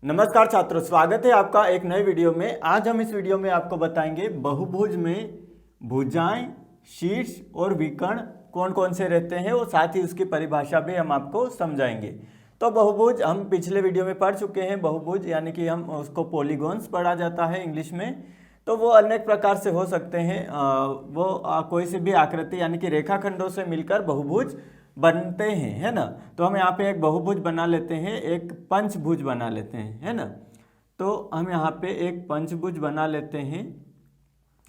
नमस्कार छात्रों, स्वागत है आपका एक नए वीडियो में। आज हम इस वीडियो में आपको बताएंगे बहुभुज में भुजाएं, शीर्ष और विकर्ण कौन कौन से रहते हैं और साथ ही उसकी परिभाषा भी हम आपको समझाएंगे। तो बहुभुज हम पिछले वीडियो में पढ़ चुके हैं। बहुभुज यानी कि हम उसको पॉलीगॉन्स पढ़ा जाता है इंग्लिश में। तो वो अनेक प्रकार से हो सकते हैं। कोई सी भी आकृति यानी कि रेखाखंडों से मिलकर बहुभुज बनते हैं, है ना। तो हम यहाँ पे एक बहुभुज बना लेते हैं, एक पंचभुज बना लेते हैं, है ना। तो हम यहाँ पे एक पंचभुज बना लेते हैं।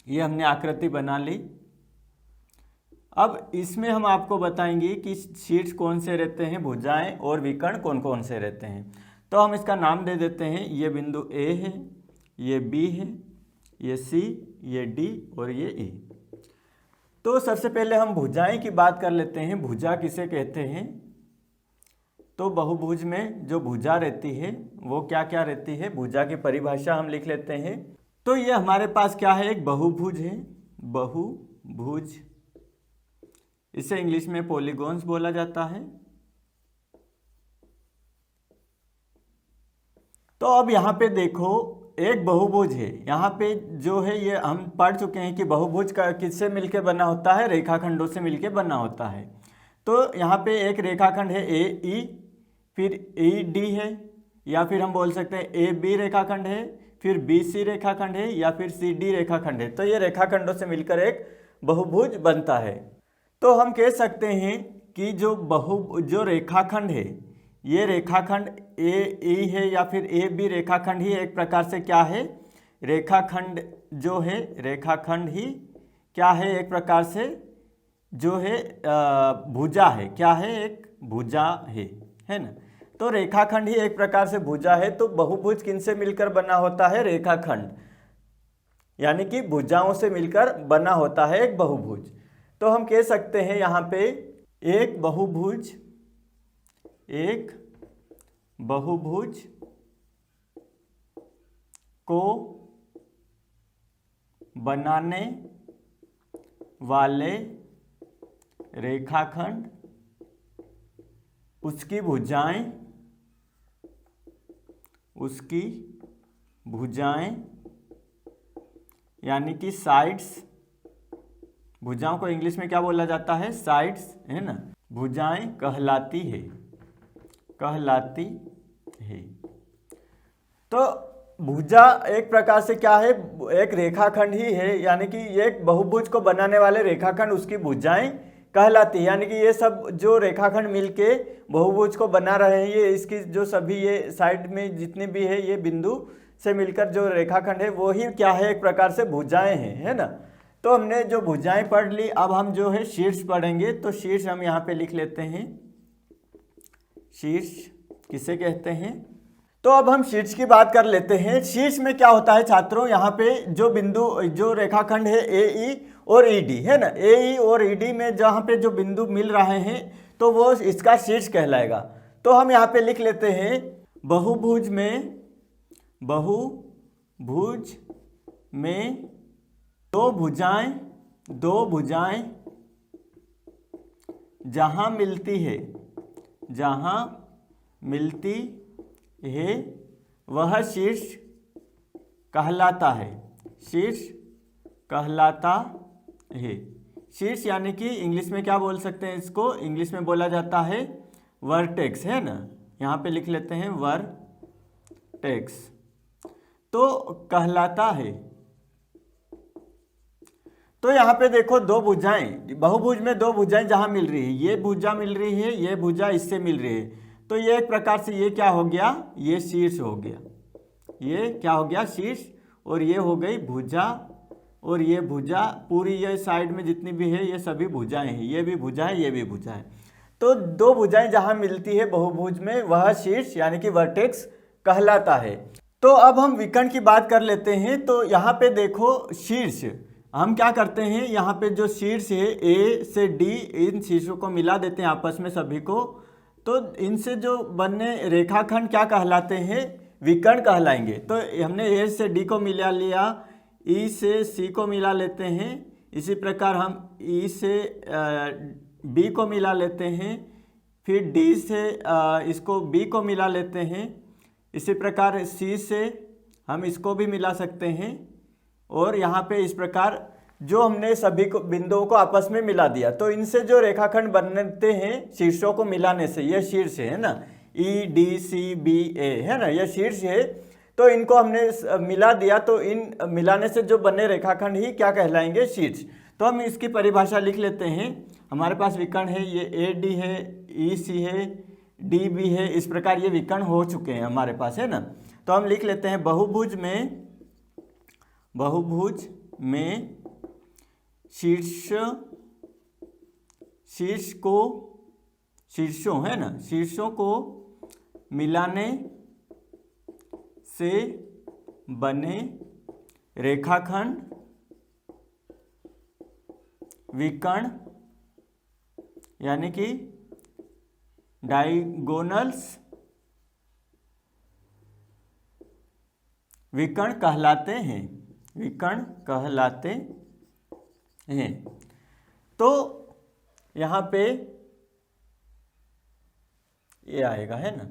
ये हमने आकृति बना ली। अब इसमें हम आपको बताएंगे कि शीर्ष कौन से रहते हैं, भुजाएं और विकर्ण कौन कौन से रहते हैं। तो हम इसका नाम दे देते हैं। ये बिंदु ए है, ये बी है, ये सी, ये डी और ये ई। तो सबसे पहले हम भुजाएं की बात कर लेते हैं। भुजा किसे कहते हैं? तो बहुभुज में जो भुजा रहती है वो क्या क्या रहती है, भुजा की परिभाषा हम लिख लेते हैं। तो ये हमारे पास क्या है, एक बहुभुज है। बहुभुज, इसे इंग्लिश में पॉलीगॉन्स बोला जाता है। तो अब यहाँ पे देखो, एक बहुभुज है। यहाँ पे जो है ये हम पढ़ चुके हैं कि बहुभुज का किससे मिलके बना होता है, रेखाखंडों से मिलके बना होता है। तो यहाँ पे एक रेखाखंड है ए ई, फिर ई डी है, या फिर हम बोल सकते हैं ए बी रेखाखंड है, फिर बी सी रेखाखंड है, या फिर सी डी रेखाखंड है। तो ये रेखाखंडों से मिलकर एक बहुभुज बनता है। तो हम कह सकते हैं कि जो रेखाखंड है, ये रेखाखंड ए ई है या फिर ए बी रेखाखंड ही एक प्रकार से क्या है, रेखाखंड जो है, रेखाखंड ही क्या है, एक प्रकार से जो है भुजा है। क्या है, एक भुजा है ना। तो रेखाखंड ही एक प्रकार से भुजा है। तो बहुभुज किनसे मिलकर बना होता है, रेखाखंड यानी कि भुजाओं से मिलकर बना होता है एक बहुभुज। तो हम कह सकते हैं यहाँ पे एक बहुभुज को बनाने वाले रेखाखंड, उसकी भुजाएं यानी कि साइड्स, भुजाओं को इंग्लिश में क्या बोला जाता है, साइड्स, है ना। भुजाएं कहलाती है। तो भुजा एक प्रकार से क्या है, एक रेखाखंड ही है। यानी कि एक बहुभुज को बनाने वाले रेखाखंड उसकी भुजाएं कहलाती है। यानी कि ये सब जो रेखाखंड मिलके बहुभुज को बना रहे हैं, ये इसकी जो सभी ये साइड में जितने भी है, ये बिंदु से मिलकर जो रेखाखंड है वो ही क्या है, एक प्रकार से भुजाएं हैं, है ना। तो हमने जो भुजाएं पढ़ ली। अब हम जो है शीर्ष पढ़ेंगे। तो शीर्ष हम यहाँ पे लिख लेते हैं। शीर्ष किसे कहते हैं? तो अब हम शीर्ष की बात कर लेते हैं। शीर्ष में क्या होता है छात्रों, यहाँ पे जो रेखाखंड है ए ई और ई डी, है ना। ए ई और ई डी में जहाँ पे जो बिंदु मिल रहे हैं तो वो इसका शीर्ष कहलाएगा। तो हम यहाँ पे लिख लेते हैं, बहुभुज में दो भुजाएं जहां मिलती है वह शीर्ष कहलाता है। शीर्ष यानी कि इंग्लिश में क्या बोल सकते हैं इसको, इंग्लिश में बोला जाता है वर्टेक्स, है ना। यहाँ पे लिख लेते हैं वर्टेक्स। तो कहलाता है। तो यहाँ पे देखो दो भुजाएं, बहुभुज में दो भुजाएं जहां मिल रही है, ये भुजा मिल रही है, ये भुजा इससे मिल रही है। तो ये एक प्रकार से ये क्या हो गया, ये शीर्ष हो गया। ये क्या हो गया, शीर्ष। और ये हो गई भुजा, और ये भुजा पूरी ये साइड में जितनी भी है ये सभी भुजाएं हैं। ये भी भुजा है, ये भी भुजा है। तो दो भुजाएं जहां मिलती है बहुभुज में वह शीर्ष यानी कि वर्टेक्स कहलाता है। तो अब हम विकर्ण की बात कर लेते हैं। तो यहाँ पे देखो शीर्ष, हम क्या करते हैं, यहाँ पे जो शीर्ष है ए से डी, इन शीर्षों को मिला देते हैं आपस में सभी को। तो इनसे जो बनने रेखाखंड क्या कहलाते हैं, विकर्ण कहलाएंगे। तो हमने ए से डी को मिला लिया, ई से सी को मिला लेते हैं। इसी प्रकार हम ई से बी को मिला लेते हैं। फिर डी से इसको बी को मिला लेते हैं। इसी प्रकार सी से हम इसको भी मिला सकते हैं, और यहाँ पे इस प्रकार जो हमने सभी को बिंदुओं को आपस में मिला दिया, तो इनसे जो रेखाखंड बनते हैं शीर्षों को मिलाने से, यह शीर्ष है ना, EDCBA है ना, यह शीर्ष है, तो इनको हमने मिला दिया, तो इन मिलाने से जो बने रेखाखंड ही क्या कहलाएंगे, शीर्ष। तो हम इसकी परिभाषा लिख लेते हैं। हमारे पास विकर्ण है, ये AD है, EC है, DB है, इस प्रकार ये विकर्ण हो चुके हैं हमारे पास, है ना। तो हम लिख लेते हैं बहुभुज में शीर्षों को मिलाने से बने रेखाखंड विकर्ण, यानी कि डायगोनल्स विकर्ण कहलाते हैं। तो यहाँ पे ये आएगा, है ना।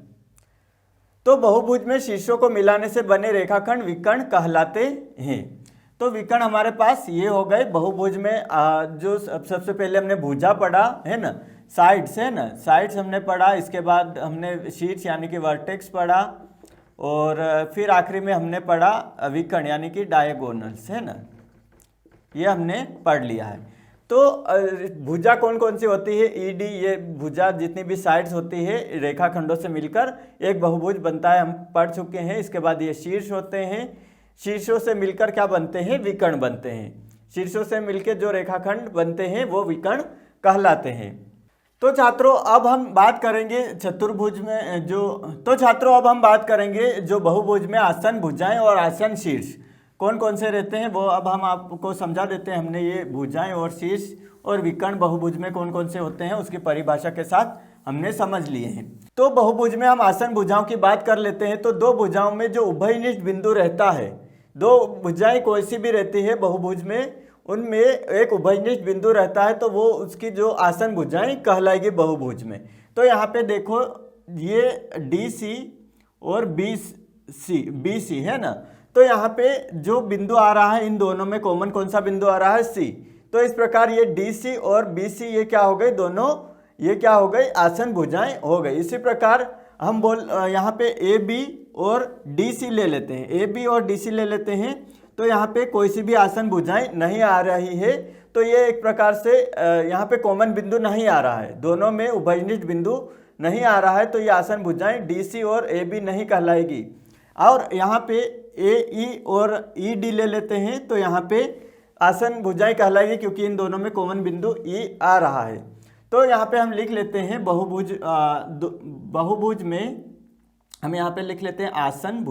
तो बहुभुज में शीर्षों को मिलाने से बने रेखाखंड विकर्ण कहलाते हैं। तो विकर्ण हमारे पास ये हो गए। बहुभुज में जो सबसे पहले हमने भुजा पढ़ा है ना, साइड्स है ना, साइड्स हमने पढ़ा, इसके बाद हमने शीर्ष यानी कि वर्टेक्स पढ़ा, और फिर आखिरी में हमने पढ़ा विकर्ण यानी कि डायगोनल्स, है ना, ये हमने पढ़ लिया है। तो भुजा कौन कौन सी होती है, ED, ये भुजा जितनी भी साइड्स होती है रेखाखंडों से मिलकर एक बहुभुज बनता है, हम पढ़ चुके हैं। इसके बाद ये शीर्ष होते हैं, शीर्षों से मिलकर क्या बनते हैं, विकर्ण बनते हैं। शीर्षों से मिलकर जो रेखाखंड बनते हैं वो विकर्ण कहलाते हैं। तो छात्रों अब हम बात करेंगे चतुर्भुज में अब हम बात करेंगे जो बहुभुज में आसन भुजाएं और आसन शीर्ष कौन कौन से रहते हैं, वो अब हम आपको समझा देते हैं। हमने ये भुजाएं और शीर्ष और विकर्ण बहुभुज में कौन कौन से होते हैं उसकी परिभाषा के साथ हमने समझ लिए हैं। तो बहुभुज में हम आसन भुजाओं की बात कर लेते हैं। तो दो भुजाओं में जो उभयनिष्ठ बिंदु रहता है, दो भुजाएं कोई सी भी रहती है बहुभुज में, उनमें एक उभयनिष्ठ बिंदु रहता है, तो वो उसकी जो आसन भुजाएं कहलाएगी बहुभुज में। तो यहाँ पे देखो ये DC और BC है ना, तो यहाँ पे जो बिंदु आ रहा है इन दोनों में कॉमन कौन सा बिंदु आ रहा है, C। तो इस प्रकार ये DC और BC ये क्या हो गए, दोनों ये क्या हो गई, आसन भुजाएं हो गई। इसी प्रकार हम यहाँ पे AB और DC ले लेते हैं, AB और DC ले लेते हैं। तो यहाँ पे कोई सी भी आसन भुजाएं नहीं आ रही है, तो ये एक प्रकार से यहाँ पे कॉमन बिंदु नहीं आ रहा है, दोनों में उभयनिष्ठ बिंदु नहीं आ रहा है, तो ये आसन भुजाएं DC और AB नहीं कहलाएगी। और यहाँ पे AE और ED ले लेते हैं, तो यहाँ पे आसन भुजाएं कहलाएगी क्योंकि इन दोनों में कॉमन बिंदु E आ रहा है। तो यहाँ पे हम लिख लेते हैं बहुभुज में हम यहाँ पे लिख लेते हैं आसन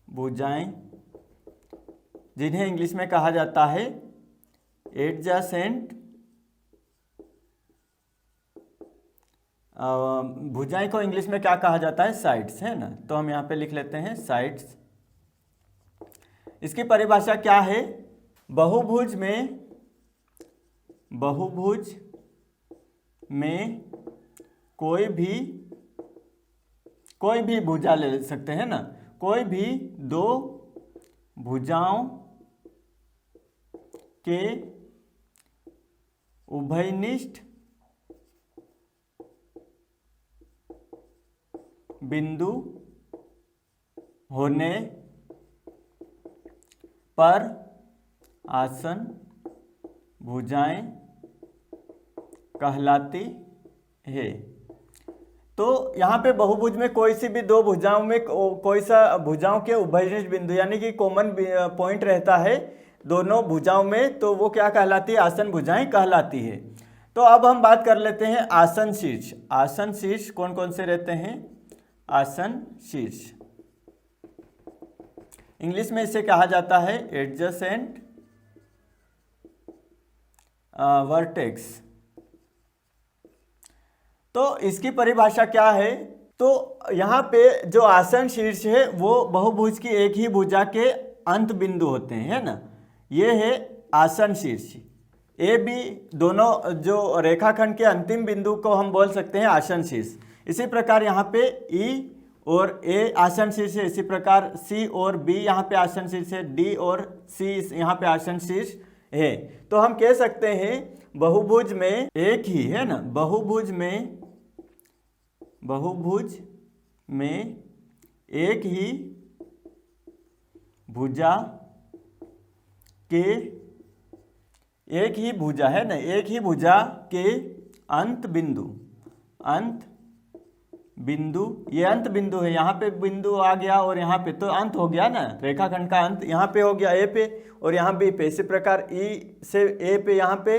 भुजाएं जिन्हें इंग्लिश में कहा जाता है एडजेसेंट, भुजाएं को इंग्लिश में क्या कहा जाता है, साइड्स, है ना। तो हम यहाँ पे लिख लेते हैं साइड्स। इसकी परिभाषा क्या है, बहुभुज में कोई भी भुजा ले सकते हैं ना, कोई भी दो भुजाओं के उभयनिष्ठ बिंदु होने पर आसन भुजाएं कहलाती है। तो यहाँ पे बहुभुज में कोई सी भी दो भुजाओं में कोई सा भुजाओं के उभयनिष्ठ बिंदु यानी कि कॉमन पॉइंट रहता है दोनों भुजाओं में, तो वो क्या कहलाती है, आसन भुजाएं कहलाती है। तो अब हम बात कर लेते हैं आसन शीर्ष। आसन शीर्ष कौन कौन से रहते हैं, आसन शीर्ष इंग्लिश में इसे कहा जाता है एडजेसेंट वर्टेक्स। तो इसकी परिभाषा क्या है, तो यहाँ पे जो आसन शीर्ष है वो बहुभुज की एक ही भुजा के अंत बिंदु होते हैं, है ना, ये है आसन शीर्ष। AB दोनों जो रेखाखंड के अंतिम बिंदु को हम बोल सकते हैं आसन शीर्ष। इसी प्रकार यहाँ पे ई और ए आसन शीर्ष है, इसी प्रकार सी और बी यहाँ पे आसन शीर्ष है, डी और सी यहाँ पे आसन शीर्ष है। तो हम कह सकते हैं बहुभुज में एक ही है ना, बहुभुज में एक ही भुजा है ना, एक ही भुजा के अंत बिंदु, ये अंत बिंदु है, यहाँ पे बिंदु आ गया और यहाँ पे तो अंत हो गया ना, रेखाखंड का अंत यहाँ पे हो गया ए पे और यहाँ बी पे। इसी प्रकार ई से ए पे यहाँ पे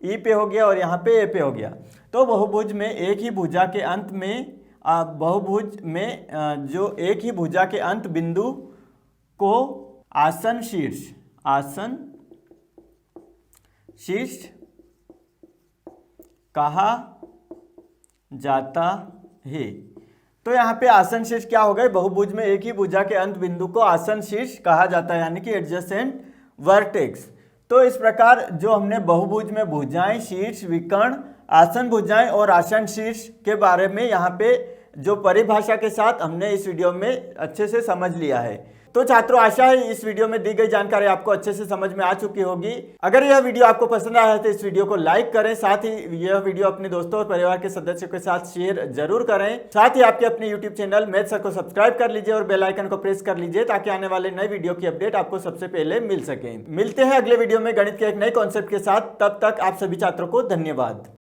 ई पे हो गया और यहाँ पे ए पे हो गया। तो बहुभुज में एक ही भुजा के अंत में बहुभुज में जो एक ही भुजा के अंत बिंदु को आसन शीर्ष कहा जाता है। तो यहाँ पे आसन शीर्ष क्या हो गए, बहुभुज में एक ही भुजा के अंत बिंदु को आसन शीर्ष कहा जाता है, यानी कि एडजेसेंट वर्टेक्स। तो इस प्रकार जो हमने बहुभुज में भुजाएं, शीर्ष, विकर्ण, आसन भुजाएं और आसन शीर्ष के बारे में यहाँ पे जो परिभाषा के साथ हमने इस वीडियो में अच्छे से समझ लिया है। तो छात्रों, आशा है इस वीडियो में दी गई जानकारी आपको अच्छे से समझ में आ चुकी होगी। अगर यह वीडियो आपको पसंद आया है तो इस वीडियो को लाइक करें, साथ ही यह वीडियो अपने दोस्तों और परिवार के सदस्यों के साथ शेयर जरूर करें। साथ ही आपके अपने यूट्यूब चैनल मैथ सर को सब्सक्राइब कर लीजिए और बेल आइकन को प्रेस कर लीजिए ताकि आने वाले नए वीडियो की अपडेट आपको सबसे पहले मिल सके। मिलते हैं अगले वीडियो में गणित के एक नए कॉन्सेप्ट के साथ, तब तक आप सभी छात्रों को धन्यवाद।